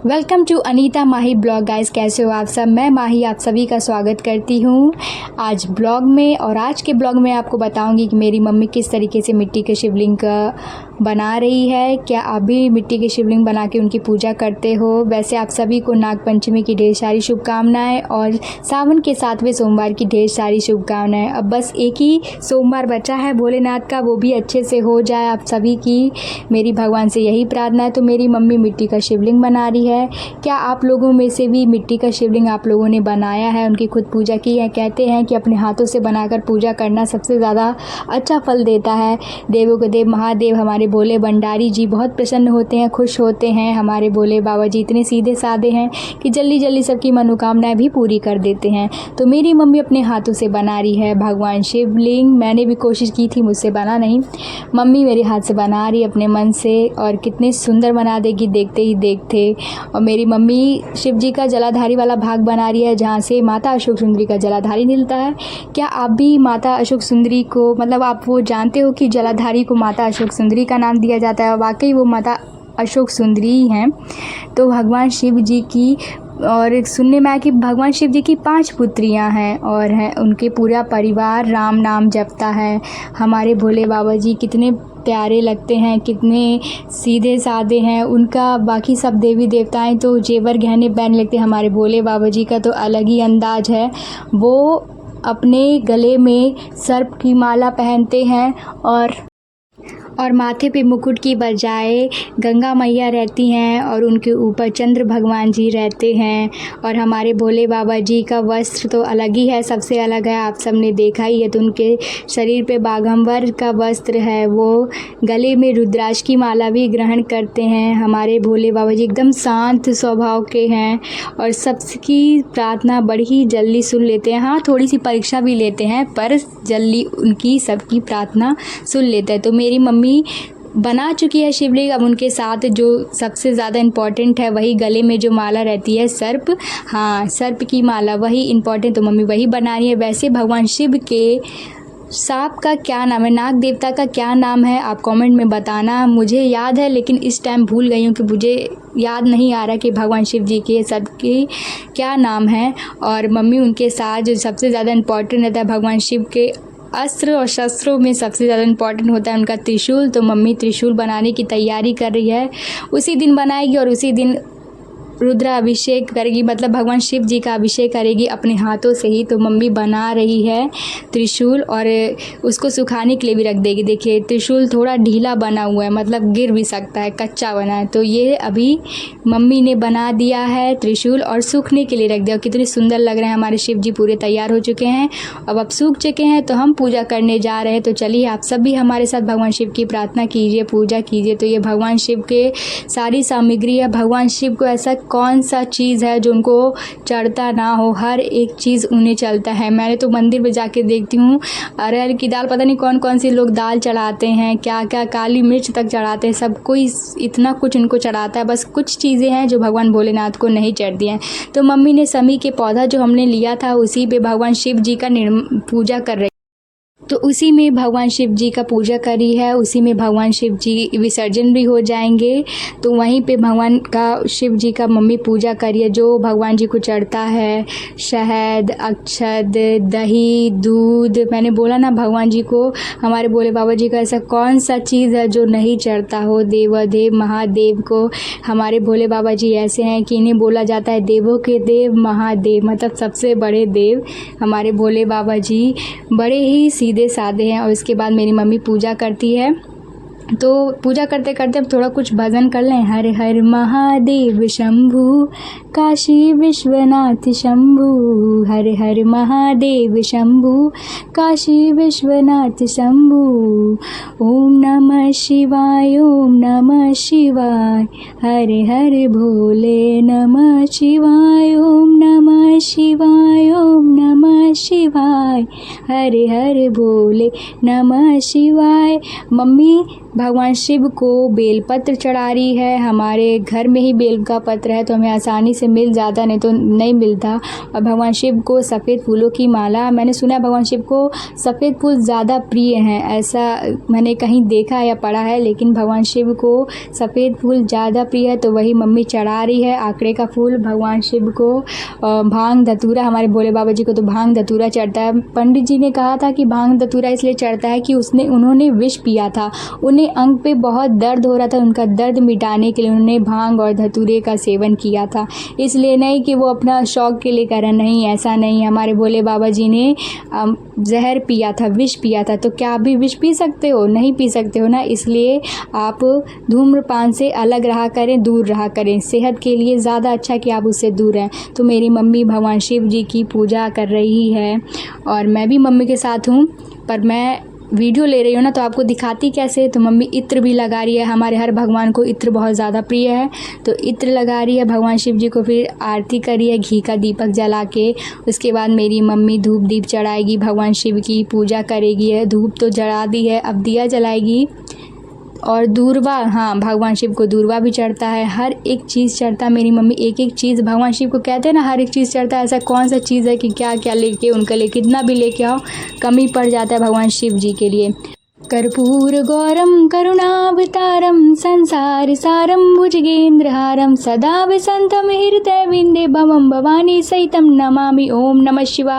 Welcome to Anita Mahi blog. Guys, कैसे हो आप सब? मैं माही आप सभी का स्वागत करती हूँ आज ब्लॉग में। और आज के ब्लॉग में आपको बताऊंगी कि मेरी मम्मी किस तरीके से मिट्टी के शिवलिंग का बना रही है। क्या आप भी मिट्टी के शिवलिंग बना के उनकी पूजा करते हो? वैसे आप सभी को नागपंचमी की ढेर सारी शुभकामनाएं और सावन के 7वें सोमवार की ढेर सारी शुभकामनाएं। अब बस एक ही सोमवार बचा है भोलेनाथ का, वो भी अच्छे से हो जाए आप सभी की मेरी भगवान से यही प्रार्थना है। तो मेरी मम्मी मिट्टी का शिवलिंग बना रही है। क्या आप लोगों में से भी मिट्टी का शिवलिंग आप लोगों ने बनाया है, उनकी खुद पूजा की है? कहते हैं कि अपने हाथों से बनाकर पूजा करना सबसे ज़्यादा अच्छा फल देता है। देवों के देव महादेव हमारे भोले भंडारी जी बहुत प्रसन्न होते हैं, खुश होते हैं। हमारे भोले बाबा जी इतने सीधे साधे हैं कि जल्दी जल्दी सबकी मनोकामनाएं भी पूरी कर देते हैं। तो मेरी मम्मी अपने हाथों से बना रही है भगवान शिवलिंग। मैंने भी कोशिश की थी, मुझसे बना नहीं। मम्मी मेरे हाथ से बना रही अपने मन से, और कितने सुंदर बना देगी देखते ही देखते। और मेरी मम्मी शिव जी का जलाधारी वाला भाग बना रही है, जहाँ से माता अशोक सुंदरी का जलाधारी मिलता है। क्या आप भी माता अशोक सुंदरी को, मतलब आप वो जानते हो कि जलाधारी को माता अशोक सुंदरी का नाम दिया जाता है? वाकई वो माता अशोक सुंदरी ही हैं। तो भगवान शिव जी की, और सुनने में आया कि भगवान शिव जी की 5 पुत्रियां हैं और हैं उनके पूरा परिवार राम नाम जपता है। हमारे भोले बाबा जी कितने प्यारे लगते हैं, कितने सीधे साधे हैं। उनका बाकी सब देवी देवताएं तो जेवर गहने पहन लेते हैं, हमारे भोले बाबा जी का तो अलग ही अंदाज है। वो अपने गले में सर्प की माला पहनते हैं और माथे पे मुकुट की बजाय गंगा मैया रहती हैं और उनके ऊपर चंद्र भगवान जी रहते हैं। और हमारे भोले बाबा जी का वस्त्र तो अलग ही है, सबसे अलग है, आप सब ने देखा ही है। तो उनके शरीर पे बाघंबर का वस्त्र है, वो गले में रुद्राक्ष की माला भी ग्रहण करते हैं। हमारे भोले बाबा जी एकदम शांत स्वभाव के हैं और सबकी प्रार्थना बड़ी ही जल्दी सुन लेते हैं। हाँ, थोड़ी सी परीक्षा भी लेते हैं, पर जल्दी उनकी सबकी प्रार्थना सुन लेते हैं। तो मेरी मम्मी बना चुकी है शिवलिंग। अब उनके साथ जो सबसे ज़्यादा इम्पॉर्टेंट है, वही गले में जो माला रहती है सर्प, हाँ सर्प की माला, वही इम्पॉर्टेंट, तो मम्मी वही बना रही है। वैसे भगवान शिव के सांप का क्या नाम है, नाग देवता का क्या नाम है, आप कमेंट में बताना। मुझे याद है लेकिन इस टाइम भूल गई हूँ कि मुझे याद नहीं आ रहा कि भगवान शिव जी के सबके क्या नाम है। और मम्मी उनके साथ जो सबसे ज़्यादा इम्पॉर्टेंट रहता है, भगवान शिव के अस्त्र और शस्त्रों में सबसे ज़्यादा इम्पॉर्टेंट होता है उनका त्रिशूल। तो मम्मी त्रिशूल बनाने की तैयारी कर रही है, उसी दिन बनाएगी और उसी दिन रुद्राभिषेक करेगी, मतलब भगवान शिव जी का अभिषेक करेगी अपने हाथों से ही। तो मम्मी बना रही है त्रिशूल और उसको सुखाने के लिए भी रख देगी। देखिए त्रिशूल थोड़ा ढीला बना हुआ है, मतलब गिर भी सकता है, कच्चा बना है। तो ये अभी मम्मी ने बना दिया है त्रिशूल और सूखने के लिए रख दिया। कितने सुंदर लग रहे हैं हमारे शिव जी, पूरे तैयार हो चुके हैं। अब सूख चुके हैं तो हम पूजा करने जा रहे हैं। तो चलिए आप सब भी हमारे साथ भगवान शिव की प्रार्थना कीजिए, पूजा कीजिए। तो ये भगवान शिव के सारी सामग्री है। भगवान शिव को ऐसा कौन सा चीज़ है जो उनको चढ़ता ना हो? हर एक चीज़ उन्हें चलता है। मैंने तो मंदिर में जाके देखती हूँ, अरहर की दाल, पता नहीं कौन कौन से लोग दाल चढ़ाते हैं, क्या क्या काली मिर्च तक चढ़ाते हैं, सब कोई इतना कुछ उनको चढ़ाता है। बस कुछ चीज़ें हैं जो भगवान भोलेनाथ को नहीं चढ़ती हैं। तो मम्मी ने समी के पौधा जो हमने लिया था, उसी पे भगवान शिव जी का पूजा कर रही, तो उसी में भगवान शिव जी का पूजा करी है, उसी में भगवान शिव जी विसर्जन भी हो जाएंगे। तो वहीं पे भगवान का, शिव जी का मम्मी पूजा करी है। जो भगवान जी को चढ़ता है शहद, अक्षत, दही, दूध, मैंने बोला ना भगवान जी को, हमारे भोले बाबा जी का ऐसा कौन सा चीज़ है जो नहीं चढ़ता हो? देवादेव महादेव को हमारे भोले बाबा जी ऐसे हैं कि इन्हें बोला जाता है देवों के देव महादेव, मतलब सबसे बड़े देव हमारे भोले बाबा जी। बड़े ही सीधे साधे हैं। और इसके बाद मेरी मम्मी पूजा करती है। तो पूजा करते करते अब थोड़ा कुछ भजन कर लें। हर हर महादेव शंभु, काशी विश्वनाथ शंभु, हर हर महादेव शंभु, काशी विश्वनाथ शंभु। ओम नमः शिवाय, ओम नमः शिवाय, हर हर भोले नमः शिवाय, ओम नमः शिवाय, ओम नमः शिवाय, हर हर भोले नमः शिवाय। मम्मी भगवान शिव को बेलपत्र चढ़ा रही है। हमारे घर में ही बेल का पत्र है तो हमें आसानी से मिल जाता, नहीं तो नहीं मिलता। और भगवान शिव को सफ़ेद फूलों की माला, मैंने सुना है भगवान शिव को सफ़ेद फूल ज़्यादा प्रिय हैं, ऐसा मैंने कहीं देखा या पढ़ा है। लेकिन भगवान शिव को सफ़ेद फूल ज़्यादा प्रिय है, तो वही मम्मी चढ़ा रही है, आंकड़े का फूल भगवान शिव को। भांग धतूरा, हमारे भोले बाबा जी को तो भांग धतूरा चढ़ता है। पंडित जी ने कहा था कि भांग धतूरा इसलिए चढ़ता है कि उन्होंने विष पिया था, उन्हें अंग पे बहुत दर्द हो रहा था, उनका दर्द मिटाने के लिए उन्होंने भांग और धतूरे का सेवन किया था। इसलिए नहीं कि वो अपना शौक के लिए करें, नहीं, ऐसा नहीं। हमारे भोले बाबा जी ने जहर पिया था, विष पिया था। तो क्या आप भी विष पी सकते हो? नहीं पी सकते हो ना। इसलिए आप धूम्रपान से अलग रहा करें, दूर रहा करें। सेहत के लिए ज़्यादा अच्छा कि आप उससे दूर रहें। तो मेरी मम्मी भगवान शिव जी की पूजा कर रही है और मैं भी मम्मी के साथ हूँ, पर मैं वीडियो ले रही हूँ ना, तो आपको दिखाती कैसे। तो मम्मी इत्र भी लगा रही है, हमारे हर भगवान को इत्र बहुत ज़्यादा प्रिय है, तो इत्र लगा रही है भगवान शिव जी को। फिर आरती करी है घी का दीपक जला के। उसके बाद मेरी मम्मी धूप दीप चढ़ाएगी, भगवान शिव की पूजा करेगी। है धूप तो जला दी है, अब दिया जलाएगी। और दूरवा, हाँ, भगवान शिव को दूरवा भी चढ़ता है, हर एक चीज़ चढ़ता है। मेरी मम्मी एक एक चीज़, भगवान शिव को कहते हैं ना हर एक चीज़ चढ़ता है, ऐसा कौन सा चीज़ है कि क्या क्या लेके उनके लिए कितना भी लेके आओ कमी पड़ जाता है भगवान शिव जी के लिए। कर्पूर गौरम करुणावतारम संसार सारम भुजगेंद्रहारम सदा वसंतम हृदय विंदे भवम भवानी सहितम नमामि। ओम नमः शिवाय।